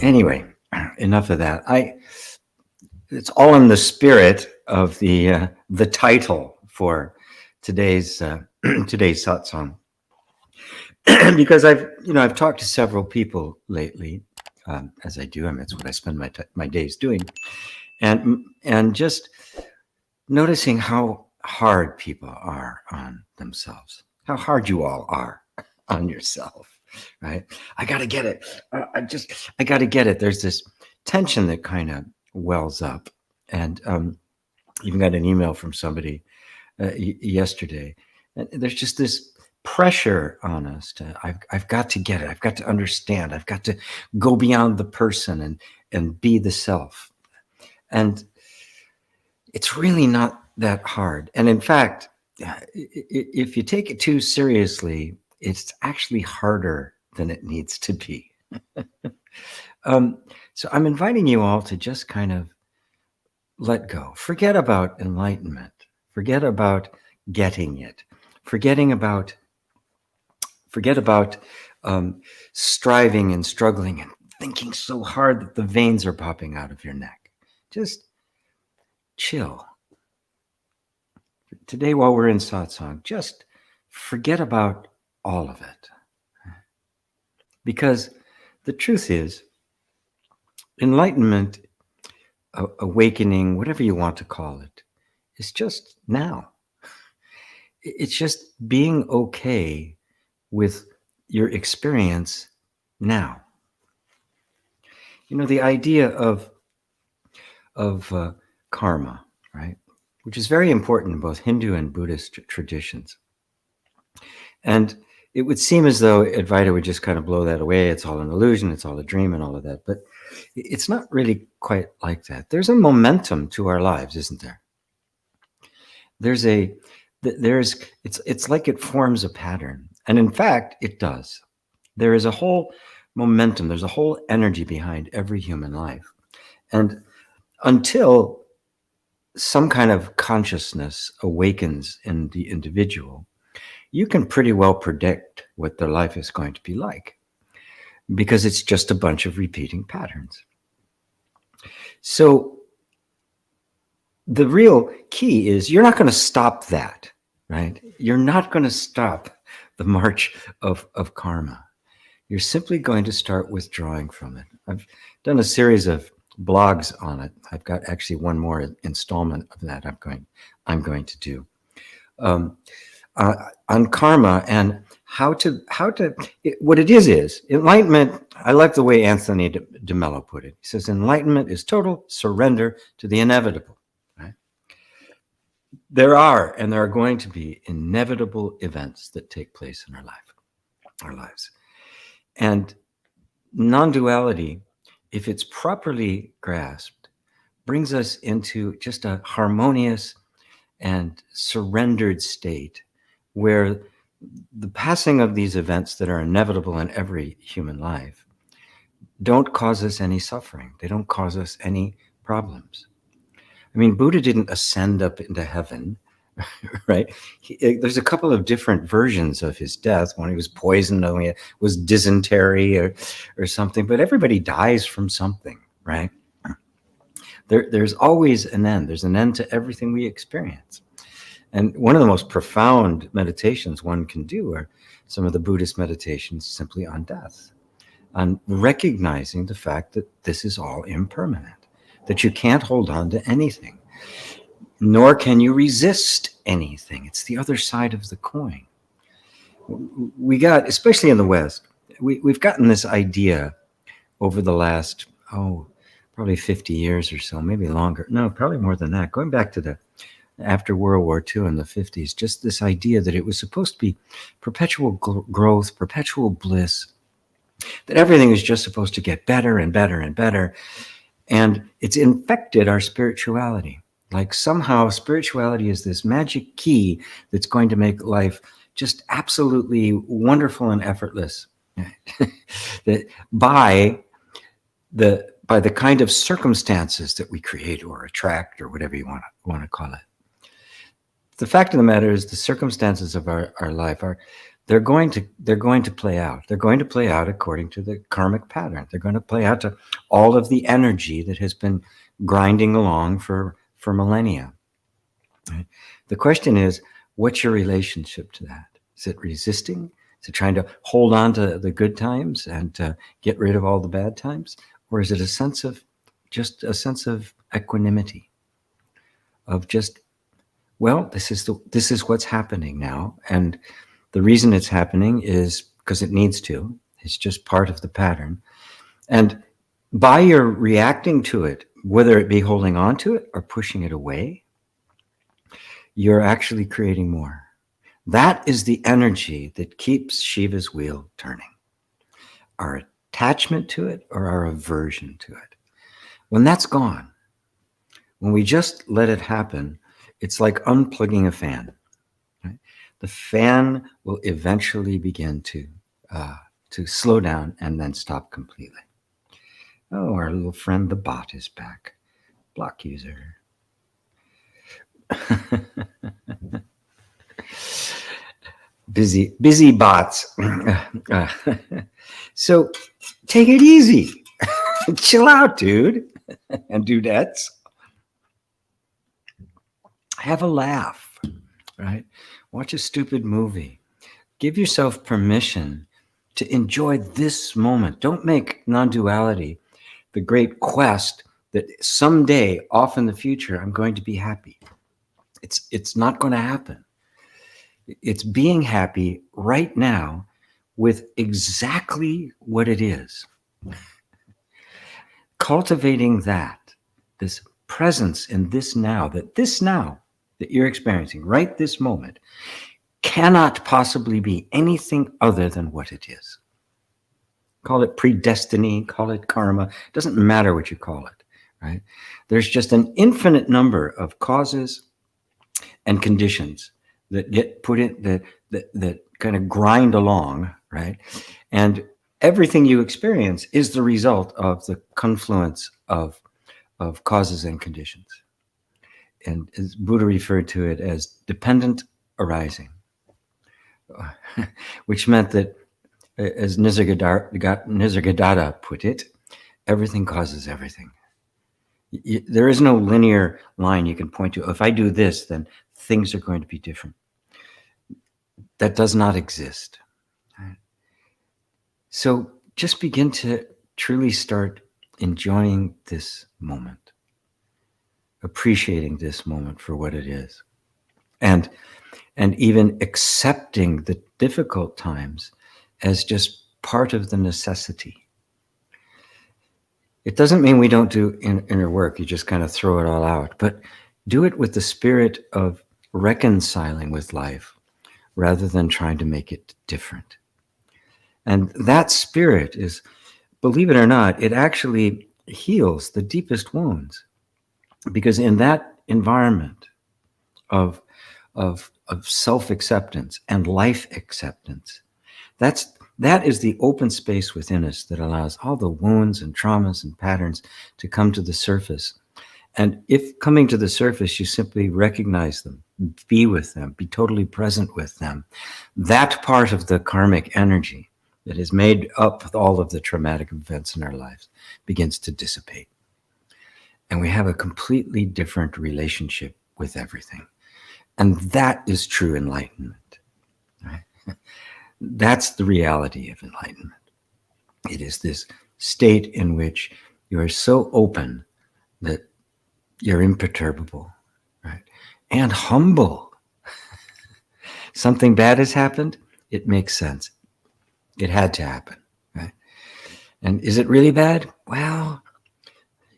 Anyway, enough of that. It's all in the spirit of the title for today's today's satsang, because I've talked to several people lately, as I do. I mean, it's what I spend my days doing, and just noticing how hard people are on themselves, how hard you all are on yourself, right? I got to get it. I got to get it. There's this tension that kind of wells up, and even got an email from somebody yesterday. And there's just this pressure on us I've got to get it. I've got to understand. I've got to go beyond the person and be the self. And it's really not that hard. And in fact, if you take it too seriously, it's actually harder than it needs to be. So I'm inviting you all to just kind of let go. Forget about enlightenment. Forget about getting it. Forget about striving and struggling and thinking so hard that the veins are popping out of your neck. Just chill. Today, while we're in satsang, just forget about all of it. Because the truth is, enlightenment, awakening, whatever you want to call it, is just now. It's just being okay with your experience now. The idea of karma, right? Which is very important in both Hindu and Buddhist traditions. And it would seem as though Advaita would just kind of blow that away. It's all an illusion, it's all a dream and all of that. But it's not really quite like that. There's a momentum to our lives, isn't there? It's like it forms a pattern. And in fact, it does. There is a whole momentum, there's a whole energy behind every human life. And until some kind of consciousness awakens in the individual, you can pretty well predict what their life is going to be like, because it's just a bunch of repeating patterns. So the real key is you're not going to stop that, right? You're not going to stop the march of karma. You're simply going to start withdrawing from it. I've done a series of blogs on it. I've got actually one more installment of that I'm going to do on karma and what it is enlightenment. I like the way Anthony de Mello put it. He says enlightenment is total surrender to the inevitable. Right? There are going to be inevitable events that take place in our lives, and non-duality, if it's properly grasped, brings us into just a harmonious and surrendered state where the passing of these events that are inevitable in every human life don't cause us any suffering. They don't cause us any problems. I mean, Buddha didn't ascend up into heaven, right? There's a couple of different versions of his death. One, he was poisoned, only it was dysentery or something, but everybody dies from something, right? There's always an end. There's an end to everything we experience. And one of the most profound meditations one can do are some of the Buddhist meditations simply on death, on recognizing the fact that this is all impermanent, that you can't hold on to anything, nor can you resist anything. It's the other side of the coin. We got, especially in the West, we've gotten this idea over the last, probably 50 years or so, maybe longer. No, probably more than that. Going back to after World War II in the 50s, just this idea that it was supposed to be perpetual growth, perpetual bliss, that everything is just supposed to get better and better and better. And it's infected our spirituality. Like somehow spirituality is this magic key that's going to make life just absolutely wonderful and effortless that by the kind of circumstances that we create or attract or whatever you want to call it. The fact of the matter is the circumstances of our life, they're going to play out. They're going to play out according to the karmic pattern. They're going to play out to all of the energy that has been grinding along for millennia. Right? The question is, what's your relationship to that? Is it resisting? Is it trying to hold on to the good times and get rid of all the bad times? Or is it just a sense of equanimity, of just, well, this is what's happening now, and the reason it's happening is because it needs to. It's just part of the pattern. And by your reacting to it, whether it be holding on to it or pushing it away, you're actually creating more. That is the energy that keeps Shiva's wheel turning. Our attachment to it or our aversion to it. When that's gone, when we just let it happen, it's like unplugging a fan. Right? The fan will eventually begin to slow down and then stop completely. Oh, our little friend the bot is back. Block user. busy bots. So take it easy. Chill out, dude and dudettes. Have a laugh, right? Watch a stupid movie. Give yourself permission to enjoy this moment. Don't make non-duality the great quest that someday off in the future, I'm going to be happy. It's not going to happen. It's being happy right now with exactly what it is. Cultivating this presence in this now that you're experiencing right this moment cannot possibly be anything other than what it is. Call it predestiny, call it karma. It doesn't matter what you call it, right? There's just an infinite number of causes and conditions that get put in, that kind of grind along, right? And everything you experience is the result of the confluence of causes and conditions. And as Buddha referred to it as dependent arising, which meant that, as Nisargadatta put it, everything causes everything. There is no linear line you can point to. If I do this, then things are going to be different. That does not exist. So just begin to truly start enjoying this moment, appreciating this moment for what it is, and even accepting the difficult times as just part of the necessity. It doesn't mean we don't do inner work. You just kind of throw it all out, but do it with the spirit of reconciling with life rather than trying to make it different. And that spirit is, believe it or not, it actually heals the deepest wounds, because in that environment of self-acceptance and life acceptance, that is the open space within us that allows all the wounds and traumas and patterns to come to the surface. And if coming to the surface, you simply recognize them, be with them, be totally present with them, that part of the karmic energy that is made up with all of the traumatic events in our lives begins to dissipate. And we have a completely different relationship with everything. And that is true enlightenment. Right? That's the reality of enlightenment. It is this state in which you are so open that you're imperturbable, right? And humble. Something bad has happened, it makes sense. It had to happen, right? And is it really bad? Well,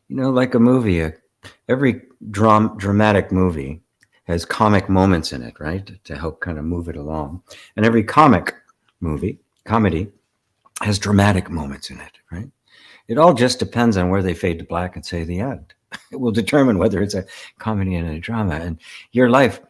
like a movie, every dramatic movie has comic moments in it, right? To help kind of move it along. And every comedy has dramatic moments in it, right? It all just depends on where they fade to black and say the end. It will determine whether it's a comedy and a drama. And your life,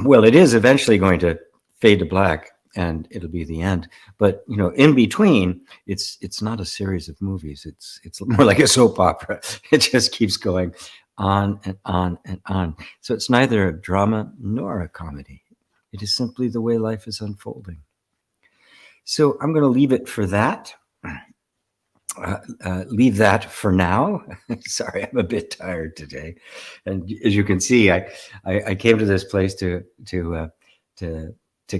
well, it is eventually going to fade to black and it'll be the end. But, in between, it's not a series of movies. It's more like a soap opera. It just keeps going on and on and on. So it's neither a drama nor a comedy. It is simply the way life is unfolding. So I'm going to leave it for that. Leave that for now. Sorry, I'm a bit tired today, and as you can see, I came to this place to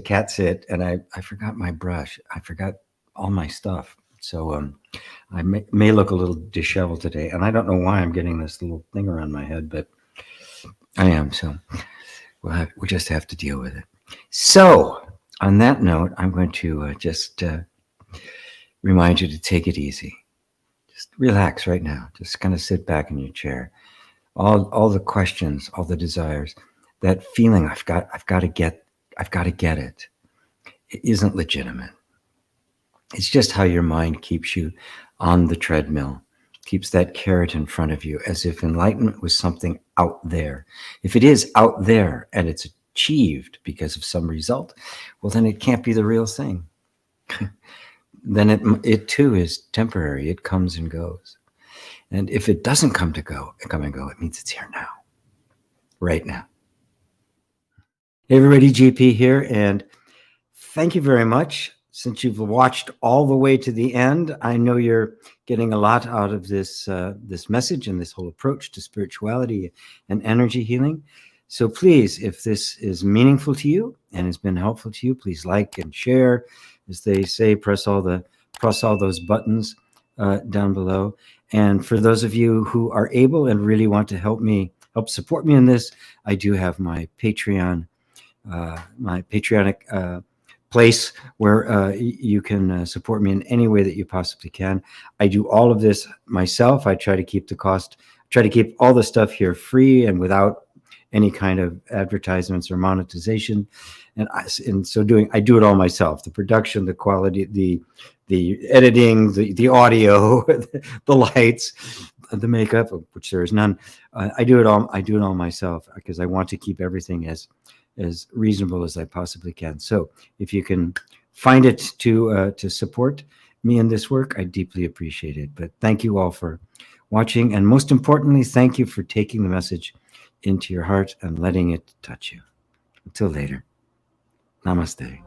cat sit, and I forgot my brush. I forgot all my stuff. So I may look a little disheveled today, and I don't know why I'm getting this little thing around my head, but I am. So we'll just have to deal with it. So on that note, I'm going to just remind you to take it easy. Just relax right now. Just kind of sit back in your chair. All the questions, all the desires, that feeling I've got to get it. It isn't legitimate. It's just how your mind keeps you on the treadmill, keeps that carrot in front of you, as if enlightenment was something out there. If it is out there and it's achieved because of some result, well, then it can't be the real thing. Then it too is temporary. It comes and goes. And if it doesn't come and go, it means it's here now, right now. Hey everybody, GP here, and thank you very much. Since you've watched all the way to the end, I know you're getting a lot out of this this message and this whole approach to spirituality and energy healing. So please, if this is meaningful to you and has been helpful to you, please like and share. As they say, press all those buttons down below. And for those of you who are able and really want to help support me in this, I do have my Patreon, my Patreonic place where you can support me in any way that you possibly can. I do all of this myself. I try to keep all the stuff here free and without any kind of advertisements or monetization. And in so doing, I do it all myself. The production, the quality, the editing, the audio, the lights, the makeup, which there is none. I do it all myself because I want to keep everything as reasonable as I possibly can. So if you can find it to support me in this work, I deeply appreciate it. But thank you all for watching, and most importantly, thank you for taking the message into your heart and letting it touch you. Until later, namaste.